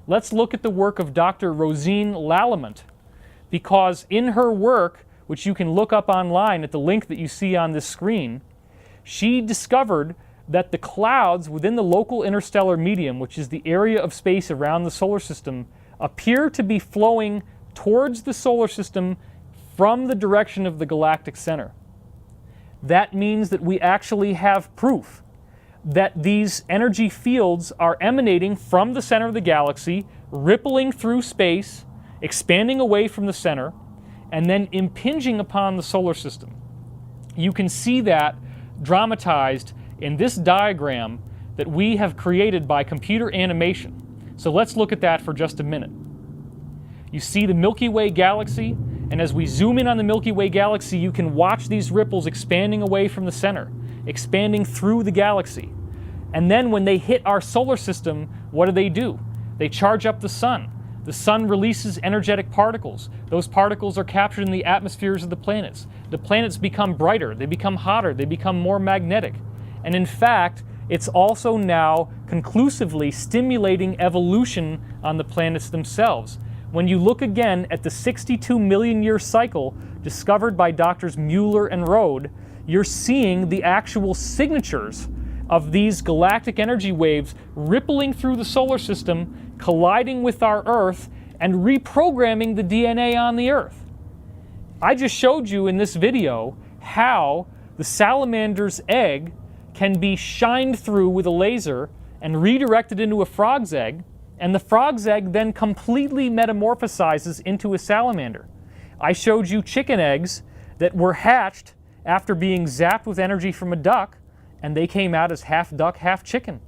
let's look at the work of Dr. Rosine Lallement, because in her work, which you can look up online at the link that you see on this screen, she discovered that the clouds within the local interstellar medium, which is the area of space around the solar system, appear to be flowing towards the solar system from the direction of the galactic center. That means that we actually have proof that these energy fields are emanating from the center of the galaxy, rippling through space, expanding away from the center, and then impinging upon the solar system. You can see that dramatized in this diagram that we have created by computer animation. So let's look at that for just a minute. You see the Milky Way galaxy, and as we zoom in on the Milky Way galaxy, you can watch these ripples expanding away from the center, expanding through the galaxy. And then when they hit our solar system, what do? They charge up the sun. The sun releases energetic particles. Those particles are captured in the atmospheres of the planets. The planets become brighter, they become hotter, they become more magnetic. And in fact, it's also now conclusively stimulating evolution on the planets themselves. When you look again at the 62 million year cycle discovered by Drs. Mueller and Rode, you're seeing the actual signatures of these galactic energy waves rippling through the solar system, colliding with our Earth, and reprogramming the DNA on the Earth. I just showed you in this video how the salamander's egg can be shined through with a laser and redirected into a frog's egg, and the frog's egg then completely metamorphosizes into a salamander. I showed you chicken eggs that were hatched after being zapped with energy from a duck, and they came out as half duck, half chicken.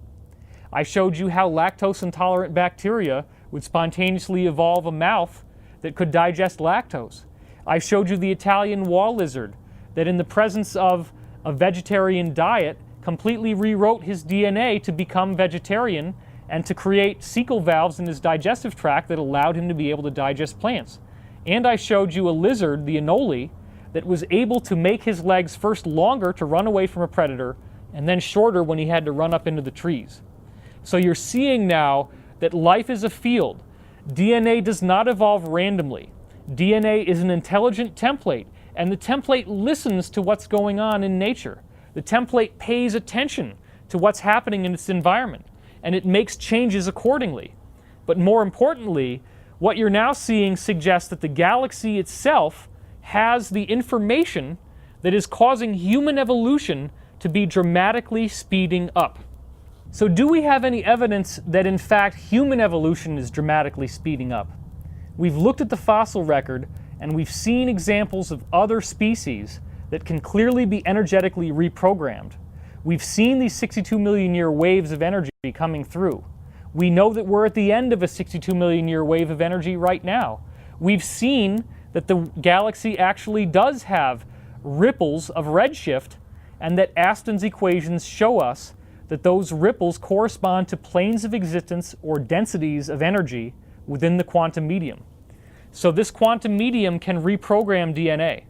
I showed you how lactose-intolerant bacteria would spontaneously evolve a mouth that could digest lactose. I showed you the Italian wall lizard that in the presence of a vegetarian diet completely rewrote his DNA to become vegetarian and to create cecal valves in his digestive tract that allowed him to be able to digest plants. And I showed you a lizard, the anole, that was able to make his legs first longer to run away from a predator and then shorter when he had to run up into the trees. So you're seeing now that life is a field. DNA does not evolve randomly. DNA is an intelligent template, and the template listens to what's going on in nature. The template pays attention to what's happening in its environment, and it makes changes accordingly. But more importantly, what you're now seeing suggests that the galaxy itself has the information that is causing human evolution to be dramatically speeding up. So do we have any evidence that in fact human evolution is dramatically speeding up? We've looked at the fossil record and we've seen examples of other species that can clearly be energetically reprogrammed. We've seen these 62 million year waves of energy coming through. We know that we're at the end of a 62 million year wave of energy right now. We've seen that the galaxy actually does have ripples of redshift, and that Aston's equations show us that those ripples correspond to planes of existence or densities of energy within the quantum medium. So this quantum medium can reprogram DNA.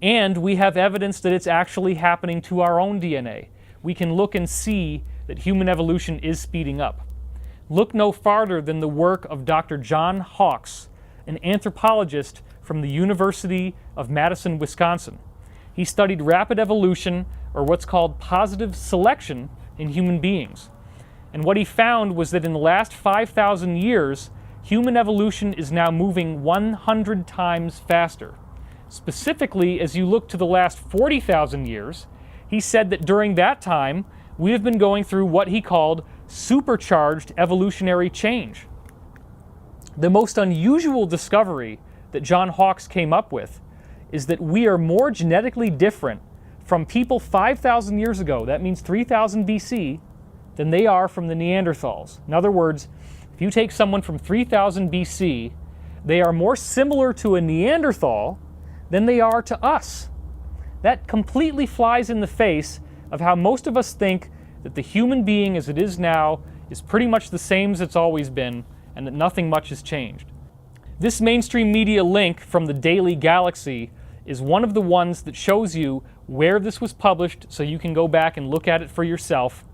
And we have evidence that it's actually happening to our own DNA. We can look and see that human evolution is speeding up. Look no farther than the work of Dr. John Hawkes, an anthropologist from the University of Madison, Wisconsin. He studied rapid evolution, or what's called positive selection, in human beings. And what he found was that in the last 5,000 years, human evolution is now moving 100 times faster. Specifically, as you look to the last 40,000 years, he said that during that time, we have been going through what he called supercharged evolutionary change. The most unusual discovery that John Hawkes came up with is that we are more genetically different from people 5,000 years ago, that means 3000 BC, than they are from the Neanderthals. In other words, if you take someone from 3000 BC, they are more similar to a Neanderthal than they are to us. That completely flies in the face of how most of us think that the human being as it is now is pretty much the same as it's always been, and that nothing much has changed. This mainstream media link from the Daily Galaxy is one of the ones that shows you where this was published, so you can go back and look at it for yourself.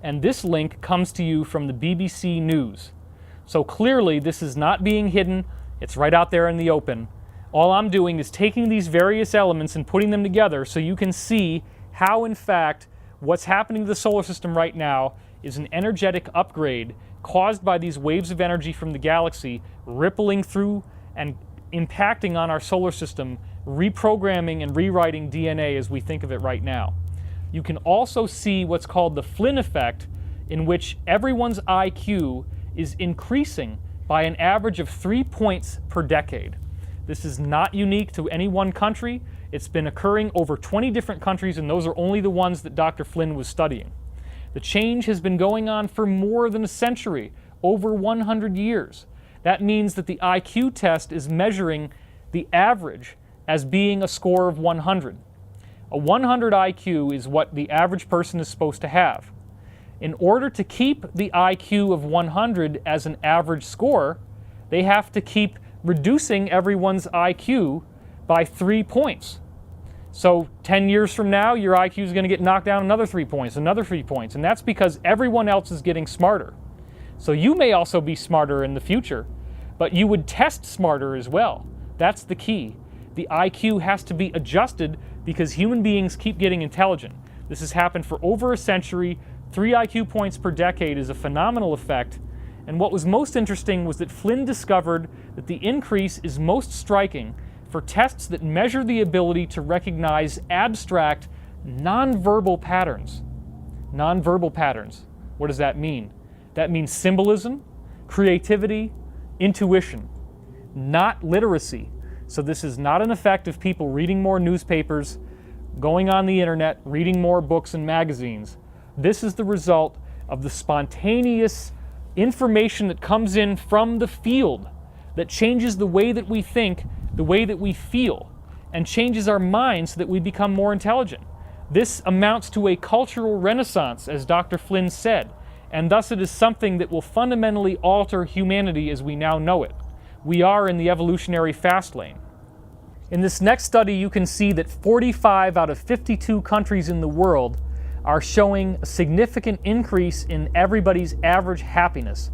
And this link comes to you from the BBC News. So clearly this is not being hidden, it's right out there in the open. All I'm doing is taking these various elements and putting them together so you can see how, in fact, what's happening to the solar system right now is an energetic upgrade caused by these waves of energy from the galaxy rippling through and impacting on our solar system, reprogramming and rewriting DNA as we think of it right now. You can also see what's called the Flynn effect, in which everyone's IQ is increasing by an average of 3 points per decade. This is not unique to any one country. It's been occurring over 20 different countries, and those are only the ones that Dr. Flynn was studying. The change has been going on for more than a century, over 100 years. That means that the IQ test is measuring the average as being a score of 100. A 100 IQ is what the average person is supposed to have. In order to keep the IQ of 100 as an average score, they have to keep reducing everyone's IQ by 3 points. So 10 years from now, your IQ is going to get knocked down another 3 points, another 3 points, and that's because everyone else is getting smarter. So you may also be smarter in the future, but you would test smarter as well. That's the key. The IQ has to be adjusted because human beings keep getting intelligent. This has happened for over a century. 3 IQ points per decade is a phenomenal effect. And what was most interesting was that Flynn discovered that the increase is most striking for tests that measure the ability to recognize abstract, nonverbal patterns. Nonverbal patterns. What does that mean? That means symbolism, creativity, intuition, not literacy. So this is not an effect of people reading more newspapers, going on the internet, reading more books and magazines. This is the result of the spontaneous information that comes in from the field that changes the way that we think, the way that we feel, and changes our minds so that we become more intelligent. This amounts to a cultural renaissance, as Dr. Flynn said, and thus it is something that will fundamentally alter humanity as we now know it. We are in the evolutionary fast lane. In this next study, you can see that 45 out of 52 countries in the world are showing a significant increase in everybody's average happiness.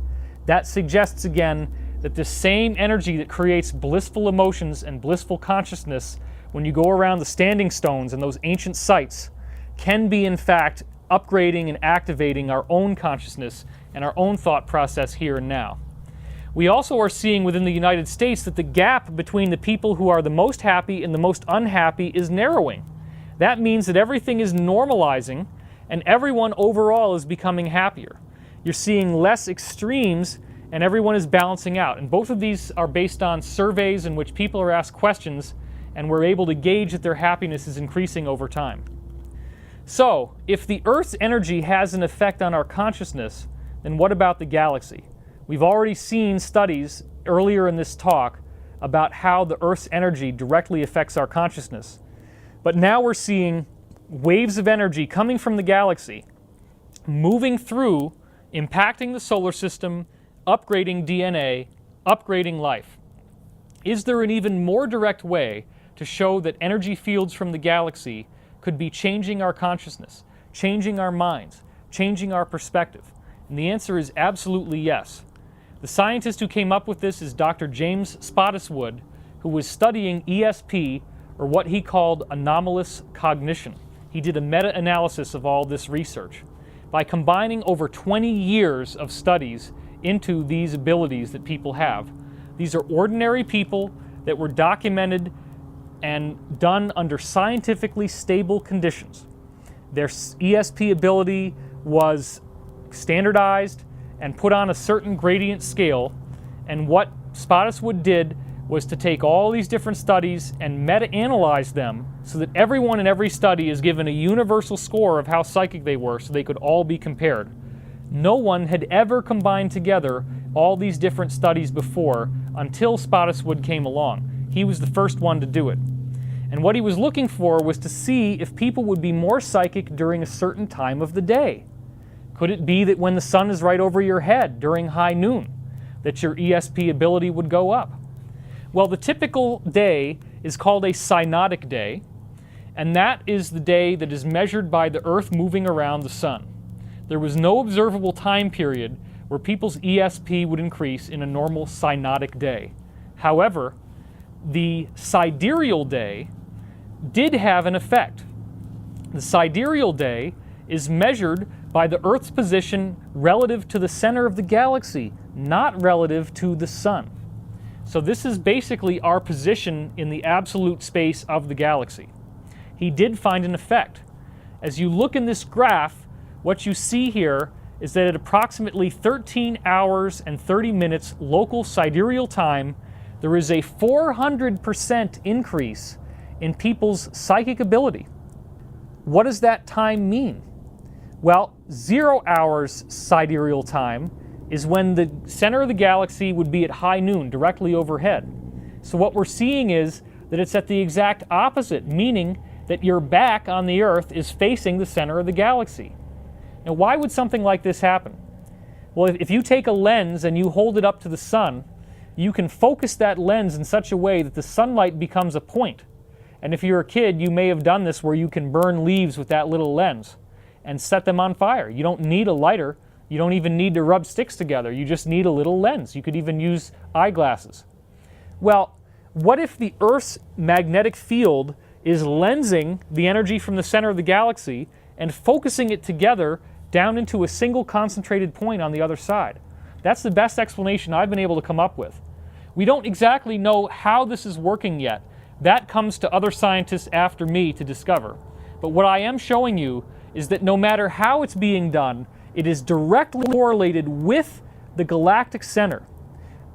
That suggests again that the same energy that creates blissful emotions and blissful consciousness when you go around the standing stones and those ancient sites can be in fact upgrading and activating our own consciousness and our own thought process here and now. We also are seeing within the United States that the gap between the people who are the most happy and the most unhappy is narrowing. That means that everything is normalizing and everyone overall is becoming happier. You're seeing less extremes and everyone is balancing out. And both of these are based on surveys in which people are asked questions and we're able to gauge that their happiness is increasing over time. So, if the Earth's energy has an effect on our consciousness, then what about the galaxy? We've already seen studies earlier in this talk about how the Earth's energy directly affects our consciousness. But now we're seeing waves of energy coming from the galaxy, moving through, impacting the solar system, upgrading DNA, upgrading life. Is there an even more direct way to show that energy fields from the galaxy could be changing our consciousness, changing our minds, changing our perspective? And the answer is absolutely yes. The scientist who came up with this is Dr. James Spottiswoode, who was studying ESP, or what he called anomalous cognition. He did a meta-analysis of all this research. By combining over 20 years of studies into these abilities that people have, these are ordinary people that were documented and done under scientifically stable conditions. Their ESP ability was standardized and put on a certain gradient scale, and what Spottiswoode did was to take all these different studies and meta-analyze them so that everyone in every study is given a universal score of how psychic they were so they could all be compared. No one had ever combined together all these different studies before until Spottiswoode came along. He was the first one to do it. And what he was looking for was to see if people would be more psychic during a certain time of the day. Could it be that when the sun is right over your head during high noon, that your ESP ability would go up? Well, the typical day is called a synodic day, and that is the day that is measured by the Earth moving around the sun. There was no observable time period where people's ESP would increase in a normal synodic day. However, the sidereal day did have an effect. The sidereal day is measured by the Earth's position relative to the center of the galaxy, not relative to the sun. So this is basically our position in the absolute space of the galaxy. He did find an effect. As you look in this graph, what you see here is that at approximately 13 hours and 30 minutes local sidereal time, there is a 400% increase in people's psychic ability. What does that time mean? Well, 0 hours sidereal time is when the center of the galaxy would be at high noon, directly overhead. So what we're seeing is that it's at the exact opposite, meaning that your back on the Earth is facing the center of the galaxy. Now, why would something like this happen? Well, if you take a lens and you hold it up to the sun, you can focus that lens in such a way that the sunlight becomes a point. And if you're a kid, you may have done this where you can burn leaves with that little lens and set them on fire. You don't need a lighter. You don't even need to rub sticks together. You just need a little lens. You could even use eyeglasses. Well, what if the Earth's magnetic field is lensing the energy from the center of the galaxy and focusing it together down into a single concentrated point on the other side? That's the best explanation I've been able to come up with. We don't exactly know how this is working yet. That comes to other scientists after me to discover. But what I am showing you is that no matter how it's being done, it is directly correlated with the galactic center.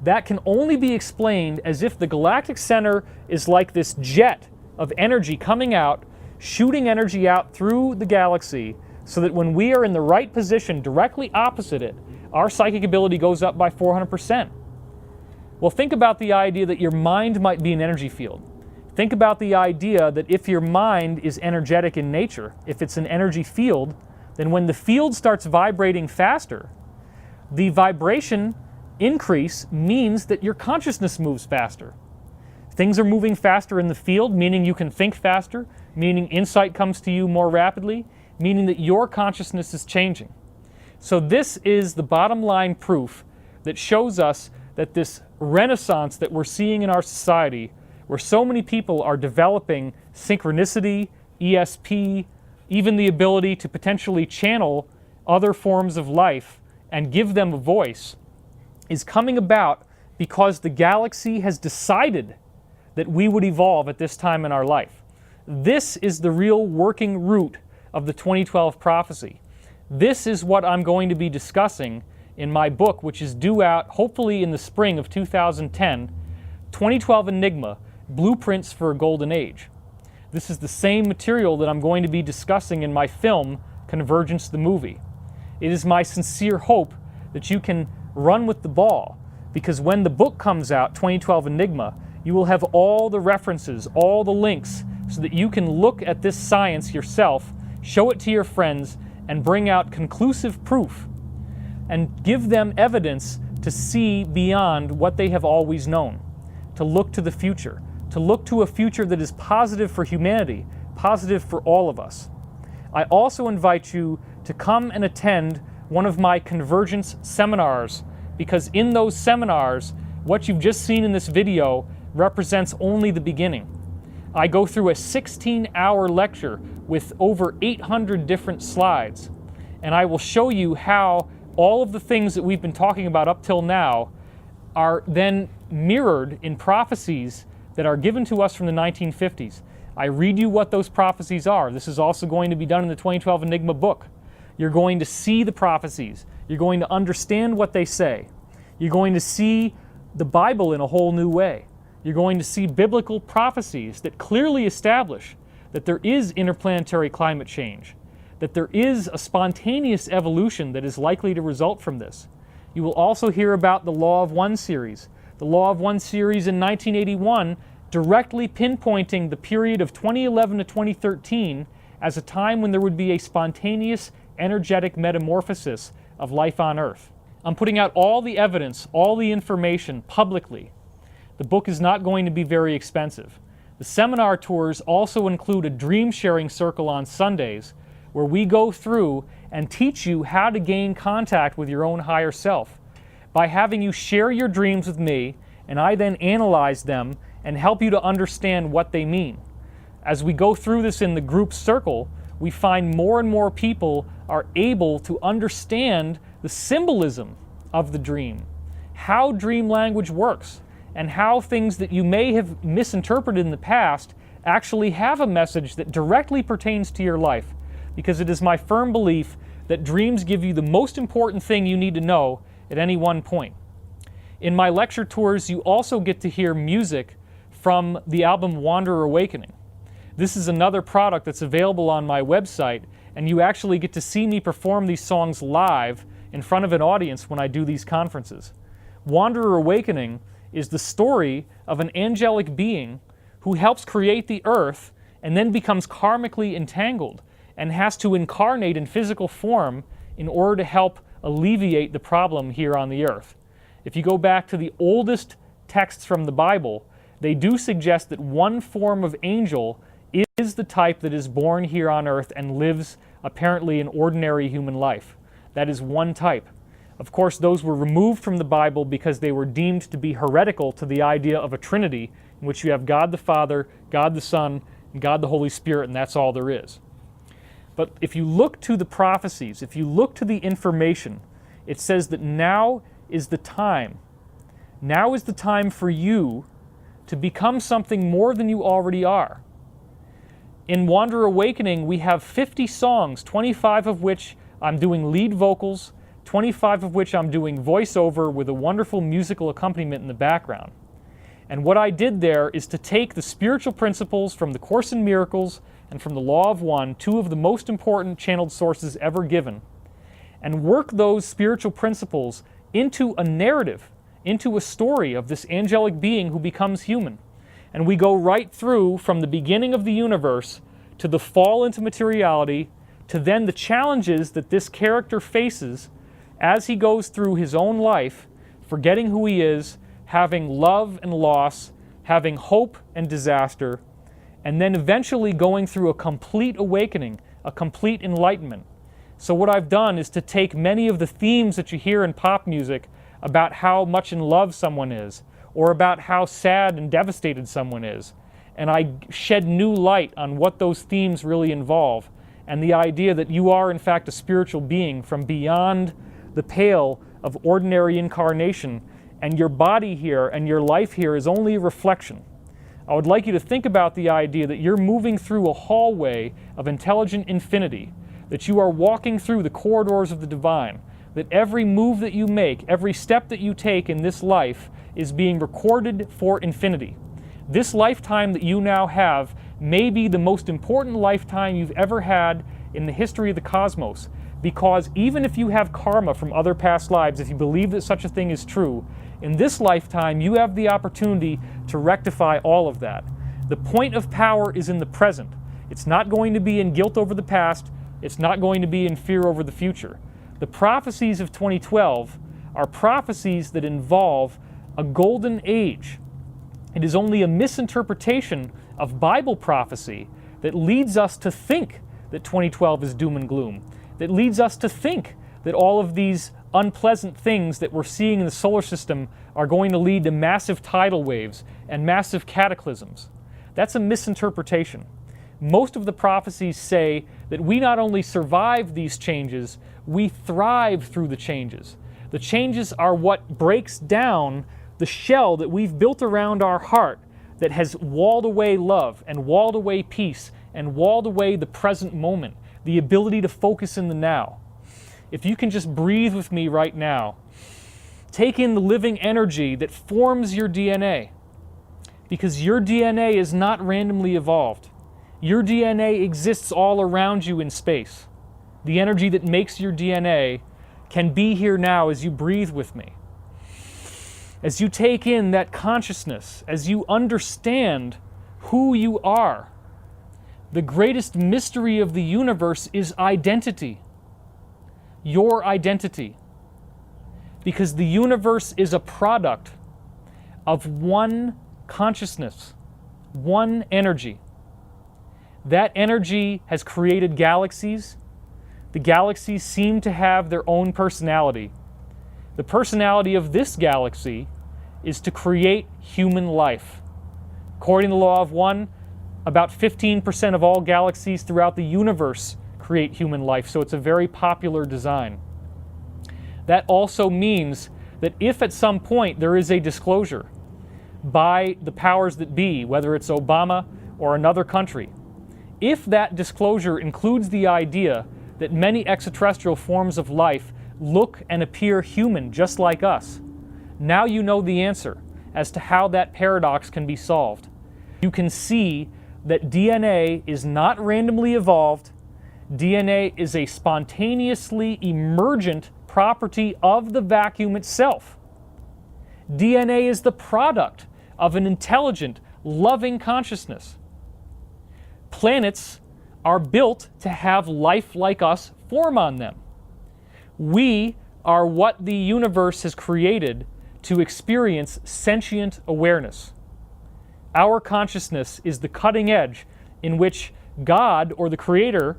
That can only be explained as if the galactic center is like this jet of energy coming out, shooting energy out through the galaxy, so that when we are in the right position directly opposite it, our psychic ability goes up by 400%. Well, think about the idea that your mind might be an energy field. Think about the idea that if your mind is energetic in nature, if it's an energy field, then when the field starts vibrating faster, the vibration increase means that your consciousness moves faster. Things are moving faster in the field, meaning you can think faster, meaning insight comes to you more rapidly, meaning that your consciousness is changing. So this is the bottom line proof that shows us that this renaissance that we're seeing in our society, where so many people are developing synchronicity, ESP, even the ability to potentially channel other forms of life and give them a voice, is coming about because the galaxy has decided that we would evolve at this time in our life. This is the real working root of the 2012 prophecy. This is what I'm going to be discussing in my book, which is due out hopefully in the spring of 2010, 2012 Enigma, Blueprints for a Golden Age. This is the same material that I'm going to be discussing in my film, Convergence the Movie. It is my sincere hope that you can run with the ball, because when the book comes out, 2012 Enigma, you will have all the references, all the links, so that you can look at this science yourself, show it to your friends, and bring out conclusive proof, and give them evidence to see beyond what they have always known, to look to the future, to look to a future that is positive for humanity, positive for all of us. I also invite you to come and attend one of my Convergence seminars, because in those seminars, what you've just seen in this video represents only the beginning. I go through a 16-hour lecture with over 800 different slides, and I will show you how all of the things that we've been talking about up till now are then mirrored in prophecies that are given to us from the 1950s. I read you what those prophecies are. This is also going to be done in the 2012 Enigma book. You're going to see the prophecies. You're going to understand what they say. You're going to see the Bible in a whole new way. You're going to see biblical prophecies that clearly establish that there is interplanetary climate change, that there is a spontaneous evolution that is likely to result from this. You will also hear about the Law of One series. The Law of One series in 1981 directly pinpointing the period of 2011 to 2013 as a time when there would be a spontaneous energetic metamorphosis of life on Earth. I'm putting out all the evidence, all the information publicly. The book is not going to be very expensive. The seminar tours also include a dream sharing circle on Sundays where we go through and teach you how to gain contact with your own higher self by having you share your dreams with me, and I then analyze them and help you to understand what they mean. As we go through this in the group circle, we find more and more people are able to understand the symbolism of the dream, how dream language works, and how things that you may have misinterpreted in the past actually have a message that directly pertains to your life, because it is my firm belief that dreams give you the most important thing you need to know at any one point. In my lecture tours, you also get to hear music from the album Wanderer Awakening. This is another product that's available on my website, and you actually get to see me perform these songs live in front of an audience when I do these conferences. Wanderer Awakening is the story of an angelic being who helps create the earth and then becomes karmically entangled and has to incarnate in physical form in order to help alleviate the problem here on the earth. If you go back to the oldest texts from the Bible, they do suggest that one form of angel is the type that is born here on earth and lives apparently an ordinary human life. That is one type. Of course, those were removed from the Bible because they were deemed to be heretical to the idea of a Trinity in which you have God the Father, God the Son, and God the Holy Spirit, and that's all there is. But if you look to the prophecies, if you look to the information, it says that now is the time. Now is the time for you to become something more than you already are. In Wanderer Awakening, we have 50 songs, 25 of which I'm doing lead vocals, 25 of which I'm doing voiceover with a wonderful musical accompaniment in the background. And what I did there is to take the spiritual principles from the Course in Miracles and from the Law of One, two of the most important channeled sources ever given, and work those spiritual principles into a narrative, into a story of this angelic being who becomes human. And we go right through from the beginning of the universe to the fall into materiality, to then the challenges that this character faces as he goes through his own life, forgetting who he is, having love and loss, having hope and disaster, and then eventually going through a complete awakening, a complete enlightenment. So what I've done is to take many of the themes that you hear in pop music about how much in love someone is, or about how sad and devastated someone is, and I shed new light on what those themes really involve, and the idea that you are in fact a spiritual being from beyond the pale of ordinary incarnation, and your body here and your life here is only a reflection. I would like you to think about the idea that you're moving through a hallway of intelligent infinity, that you are walking through the corridors of the divine, that every move that you make, every step that you take in this life is being recorded for infinity. This lifetime that you now have may be the most important lifetime you've ever had in the history of the cosmos, because even if you have karma from other past lives, if you believe that such a thing is true, in this lifetime you have the opportunity to rectify all of that. The point of power is in the present. It's not going to be in guilt over the past. It's not going to be in fear over the future. The prophecies of 2012 are prophecies that involve a golden age. It is only a misinterpretation of Bible prophecy that leads us to think that 2012 is doom and gloom, that leads us to think that all of these unpleasant things that we're seeing in the solar system are going to lead to massive tidal waves and massive cataclysms. That's a misinterpretation. Most of the prophecies say that we not only survive these changes, we thrive through the changes. The changes are what breaks down the shell that we've built around our heart that has walled away love and walled away peace and walled away the present moment, the ability to focus in the now. If you can just breathe with me right now, take in the living energy that forms your DNA, because your DNA is not randomly evolved. Your DNA exists all around you in space. The energy that makes your DNA can be here now as you breathe with me. As you take in that consciousness, as you understand who you are, the greatest mystery of the universe is identity. Your identity. Because the universe is a product of one consciousness, one energy. That energy has created galaxies, the galaxies seem to have their own personality. The personality of this galaxy is to create human life. According to the law of one, about 15% of all galaxies throughout the universe create human life, so it's a very popular design. That also means that if at some point there is a disclosure by the powers that be, whether it's Obama or another country, if that disclosure includes the idea that many extraterrestrial forms of life look and appear human just like us, now you know the answer as to how that paradox can be solved. You can see that DNA is not randomly evolved. DNA is a spontaneously emergent property of the vacuum itself. DNA is the product of an intelligent, loving consciousness. Planets are built to have life like us form on them. We are what the universe has created to experience sentient awareness. Our consciousness is the cutting edge in which God, or the Creator,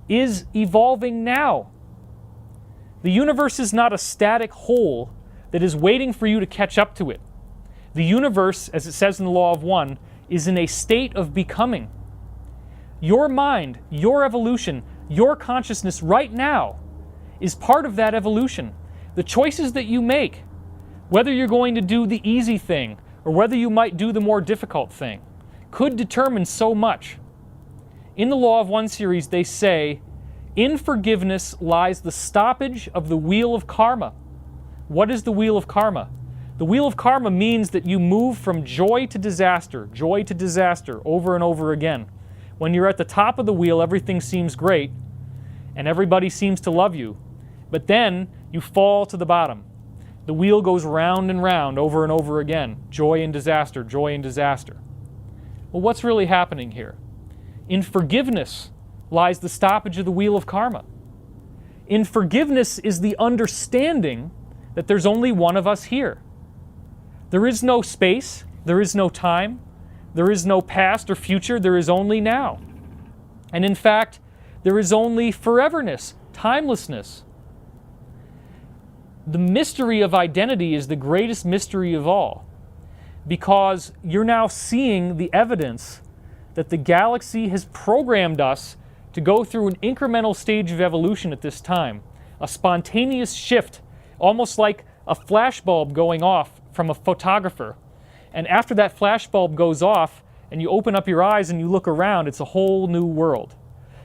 is evolving now. The universe is not a static whole that is waiting for you to catch up to it. The universe, as it says in the law of one, is in a state of becoming. Your mind, your evolution, your consciousness right now is part of that evolution. The choices that you make, whether you're going to do the easy thing or whether you might do the more difficult thing, could determine so much. In the Law of One series, they say, in forgiveness lies the stoppage of the wheel of karma. What is the wheel of karma? The wheel of karma means that you move from joy to disaster over and over again. When you're at the top of the wheel, everything seems great and everybody seems to love you. But then you fall to the bottom. The wheel goes round and round over and over again. Joy and disaster, joy and disaster. Well, what's really happening here? In forgiveness lies the stoppage of the wheel of karma. In forgiveness is the understanding that there's only one of us here. There is no space, there is no time, there is no past or future, there is only now. And in fact, there is only foreverness, timelessness. The mystery of identity is the greatest mystery of all, because you're now seeing the evidence that the galaxy has programmed us to go through an incremental stage of evolution at this time, a spontaneous shift, almost like a flashbulb going off from a photographer. And after that flashbulb goes off and you open up your eyes and you look around, it's a whole new world.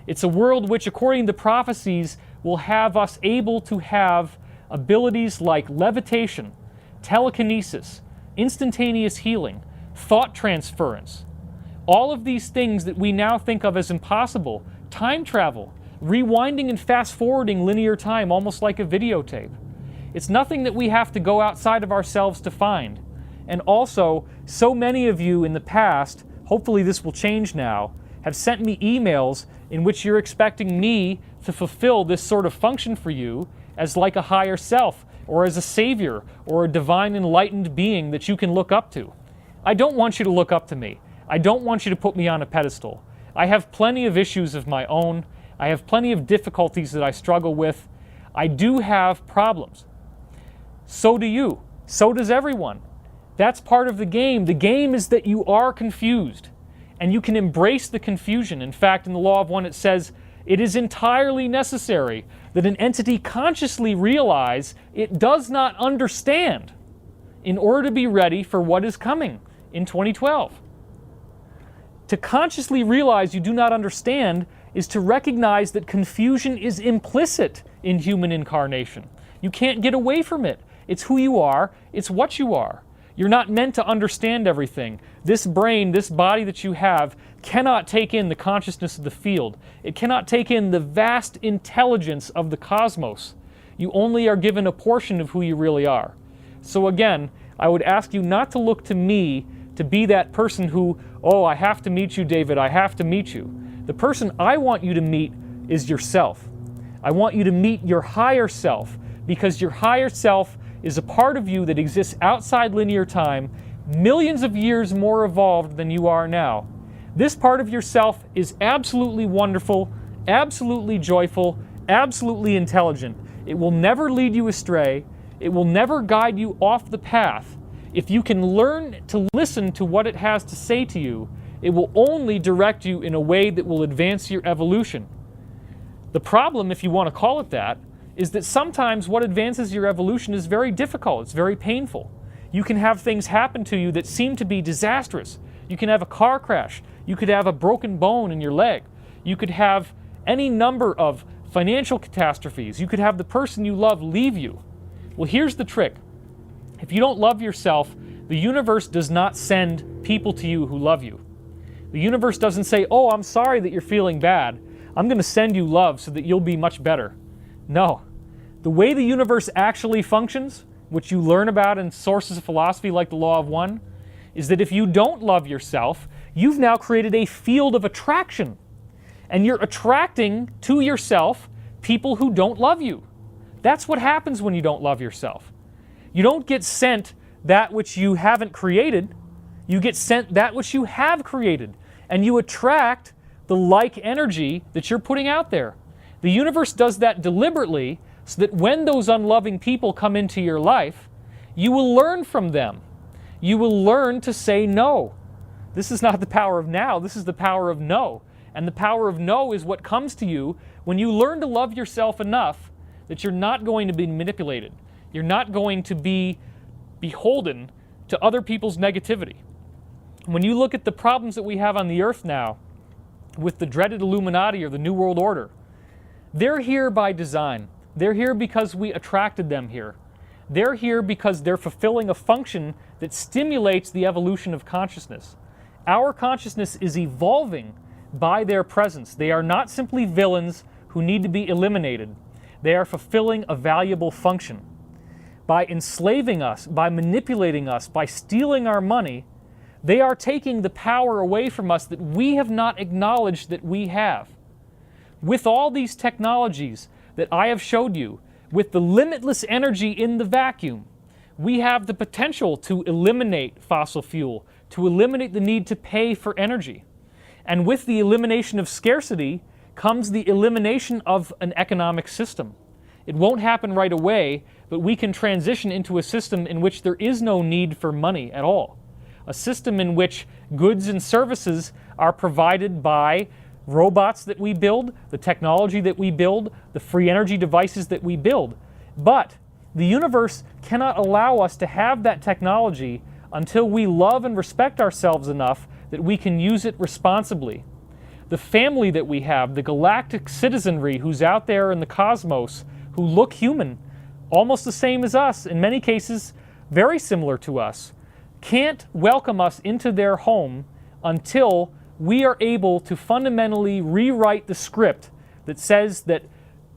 It's a world which, according to prophecies, will have us able to have abilities like levitation, telekinesis, instantaneous healing, thought transference. All of these things that we now think of as impossible, time travel, rewinding and fast-forwarding linear time almost like a videotape. It's nothing that we have to go outside of ourselves to find. And also, so many of you in the past, hopefully this will change now, have sent me emails in which you're expecting me to fulfill this sort of function for you as like a higher self, or as a savior, or a divine enlightened being that you can look up to. I don't want you to look up to me. I don't want you to put me on a pedestal. I have plenty of issues of my own. I have plenty of difficulties that I struggle with. I do have problems. So do you. So does everyone. That's part of the game. The game is that you are confused, and you can embrace the confusion. In fact, in the Law of One it says, it is entirely necessary that an entity consciously realize it does not understand in order to be ready for what is coming in 2012. To consciously realize you do not understand is to recognize that confusion is implicit in human incarnation. You can't get away from it. It's who you are. It's what you are. You're not meant to understand everything. This brain, this body that you have, cannot take in the consciousness of the field. It cannot take in the vast intelligence of the cosmos. You only are given a portion of who you really are. So again, I would ask you not to look to me to be that person who, oh, I have to meet you, David, I have to meet you. The person I want you to meet is yourself. I want you to meet your higher self, because your higher self is a part of you that exists outside linear time, millions of years more evolved than you are now. This part of yourself is absolutely wonderful, absolutely joyful, absolutely intelligent. It will never lead you astray. It will never guide you off the path. If you can learn to listen to what it has to say to you, it will only direct you in a way that will advance your evolution. The problem, if you want to call it that, is that sometimes what advances your evolution is very difficult. It's very painful. You can have things happen to you that seem to be disastrous. You can have a car crash. You could have a broken bone in your leg. You could have any number of financial catastrophes. You could have the person you love leave you. Well, here's the trick. If you don't love yourself, the universe does not send people to you who love you. The universe doesn't say, oh, I'm sorry that you're feeling bad. I'm going to send you love so that you'll be much better. No. The way the universe actually functions, which you learn about in sources of philosophy like the Law of One, is that if you don't love yourself, you've now created a field of attraction. And you're attracting to yourself people who don't love you. That's what happens when you don't love yourself. You don't get sent that which you haven't created. You get sent that which you have created. And you attract the like energy that you're putting out there. The universe does that deliberately so that when those unloving people come into your life, you will learn from them. You will learn to say no. This is not the power of now, this is the power of no. And the power of no is what comes to you when you learn to love yourself enough that you're not going to be manipulated. You're not going to be beholden to other people's negativity. When you look at the problems that we have on the earth now with the dreaded Illuminati or the New World Order, they're here by design. They're here because we attracted them here. They're here because they're fulfilling a function that stimulates the evolution of consciousness. Our consciousness is evolving by their presence. They are not simply villains who need to be eliminated. They are fulfilling a valuable function. By enslaving us, by manipulating us, by stealing our money, they are taking the power away from us that we have not acknowledged that we have. With all these technologies that I have showed you, with the limitless energy in the vacuum, we have the potential to eliminate fossil fuel, to eliminate the need to pay for energy. And with the elimination of scarcity comes the elimination of an economic system. It won't happen right away, but we can transition into a system in which there is no need for money at all. A system in which goods and services are provided by robots that we build, the technology that we build, the free energy devices that we build. But the universe cannot allow us to have that technology until we love and respect ourselves enough that we can use it responsibly. The family that we have, the galactic citizenry who's out there in the cosmos, who look human, almost the same as us, in many cases very similar to us, can't welcome us into their home until we are able to fundamentally rewrite the script that says that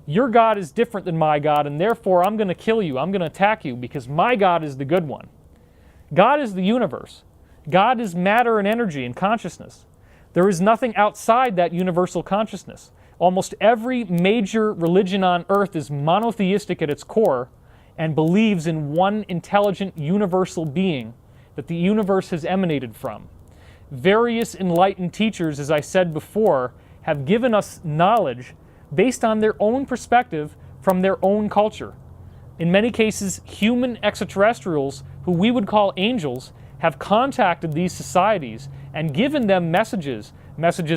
your God is different than my God, and therefore I'm going to kill you, I'm going to attack you, because my God is the good one. God is the universe. God is matter and energy and consciousness. There is nothing outside that universal consciousness. Almost every major religion on earth is monotheistic at its core and believes in one intelligent universal being that the universe has emanated from. Various enlightened teachers, as I said before, have given us knowledge based on their own perspective from their own culture. In many cases, human extraterrestrials, who we would call angels, have contacted these societies and given them messages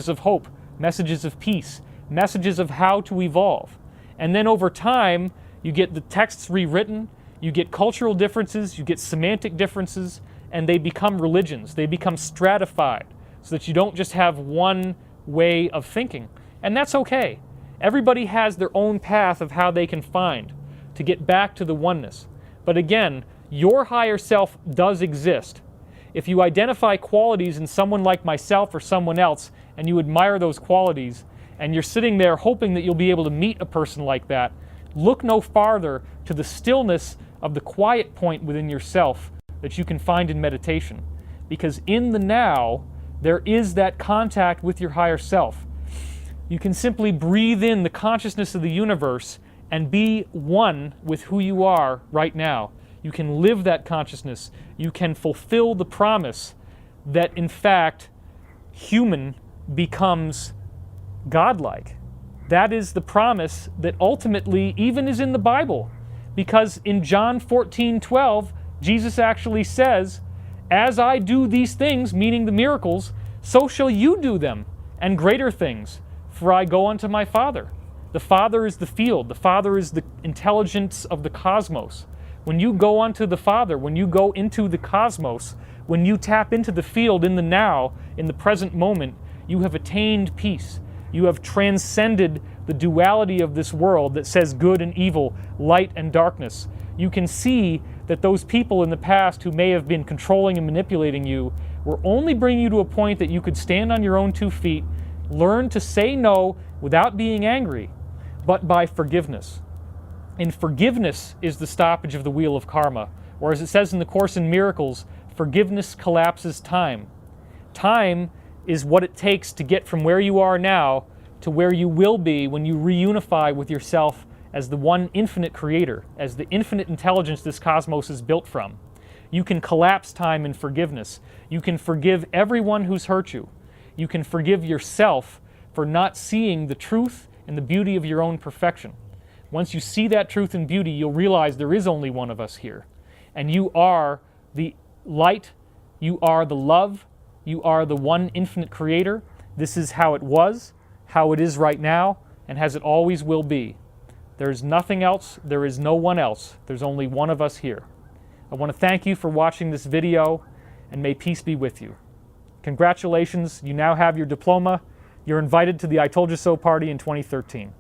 of hope, messages of peace, messages of how to evolve. And then over time, you get the texts rewritten, you get cultural differences, you get semantic differences, and they become religions. They become stratified so that you don't just have one way of thinking. And that's okay. Everybody has their own path of how they can find to get back to the oneness. But again, your higher self does exist. If you identify qualities in someone like myself or someone else, and you admire those qualities, and you're sitting there hoping that you'll be able to meet a person like that, look no farther to the stillness of the quiet point within yourself that you can find in meditation. Because in the now, there is that contact with your higher self. You can simply breathe in the consciousness of the universe and be one with who you are right now. You can live that consciousness. You can fulfill the promise that, in fact, human becomes godlike. That is the promise that ultimately even is in the Bible. Because in John 14:12, Jesus actually says, "As I do these things," meaning the miracles, "so shall you do them, and greater things, for I go unto my Father." The Father is the field. The Father is the intelligence of the cosmos. When you go unto the Father, when you go into the cosmos, when you tap into the field in the now, in the present moment, you have attained peace. You have transcended the duality of this world that says good and evil, light and darkness. You can see that those people in the past who may have been controlling and manipulating you were only bringing you to a point that you could stand on your own 2 feet, learn to say no without being angry, but by forgiveness. And forgiveness is the stoppage of the wheel of karma. Or as it says in the Course in Miracles, forgiveness collapses time. Time is what it takes to get from where you are now to where you will be when you reunify with yourself as the one infinite creator, as the infinite intelligence this cosmos is built from. You can collapse time in forgiveness. You can forgive everyone who's hurt you. You can forgive yourself for not seeing the truth and the beauty of your own perfection. Once you see that truth and beauty, you'll realize there is only one of us here. And you are the light, you are the love, you are the one infinite creator. This is how it was, how it is right now, and as it always will be. There's nothing else, there is no one else. There's only one of us here. I want to thank you for watching this video, and may peace be with you. Congratulations, you now have your diploma. You're invited to the I Told You So party in 2013.